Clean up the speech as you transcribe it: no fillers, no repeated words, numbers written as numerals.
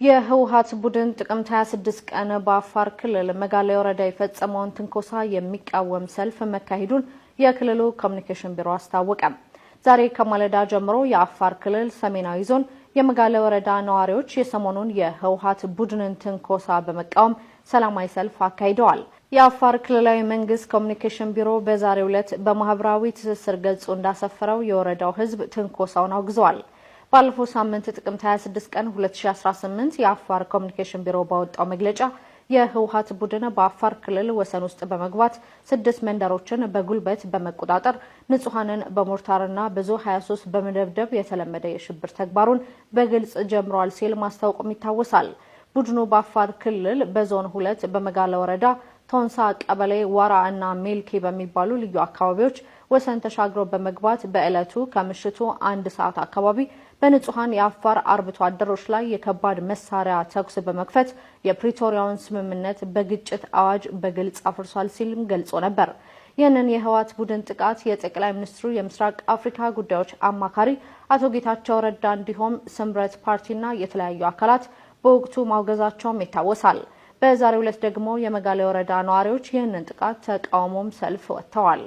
የህወሓት ቡድን ጥቅምት 26 ቀን በአፋር ክልል መጋሌ ወረዳ የፈጸመውን ትንኮሳ የሚቃወም ሰልፍ መካሄዱን የክልሉ ኮሚኒኬሽን ቢሮ አስታወቀ። ዛሬ ከማለዳ ጀምሮ የአፋር ክልል ሰሜናዊ ዞን የመጋሌ ወረዳ ነዋሪዎች የሰሞኑን የህወሓት ቡድንን ትንኮሳ በመቃወም ሰላማዊ ሰልፍ አካሂደዋል። የአፋር ክልላዊ መንግስት ኮሚኒኬሽን ቢሮ በዛሬው ዕለት በማህበራዊ ትስስር ገጹ እንዳሰፈረው የወረዳው ህዝብ ትንኮሳውን አውግዟል። ባለፈው ሳምንት ጥቅምት 26 ቀን 2018 የአፋር ኮሚኒኬሽን ቢሮ ባወጣው መግለጫ የህወሓት ቡድን በአፋር ክልል ወሰን ውስጥ በመግባት 6 መንደሮችን በጉልበት በመቆጣጠር ንጹሃንን በሞርታርና በዙ 23 በመደብደብ የተለመደ የሽብር ተግባሩን በግልጽ ጀምሯል ሲል ማስታወቁም ይታወሳል። ቡድኑ በአፋር ክልል በዞን 2 በመጋሌ ወረዳ ቶንሳ ቀበሌ ዋራ እና ሜልኪ በሚባሉ ልዩ አካባቢዎች ወሰን ተሻግሮ በመግባት በእለቱ ከምሽቱ 1 ሰዓት አካባቢ በንጹሃን የአፋር አርብቶ አደሮች ላይ የከባድ መሳሪያ ተኩስ በመክፈት የፕሪቶሪያውን ስምምነት በግጭት አዋጅ በግልጽ አፍርሷል ሲልም ገልጾ ነበር። ይህንን የህወሓት ቡድን ጥቃት የጠቅላይ ሚኒስትሩ የምስራቅ አፍሪካ ጉዳዮች አማካሪ አቶ ጌታቸው ረዳ እንዲሁም ስምረት ፓርቲና የተለያዩ አካላት በወቅቱ ማውገዛቸውም ይታወሳል። በዛሬው ዕለት ደግሞ የመጋሌ ወረዳ ነዋሪዎች ይህንን ጥቃት ተቃውሞም ሰልፍ ወጥተዋል።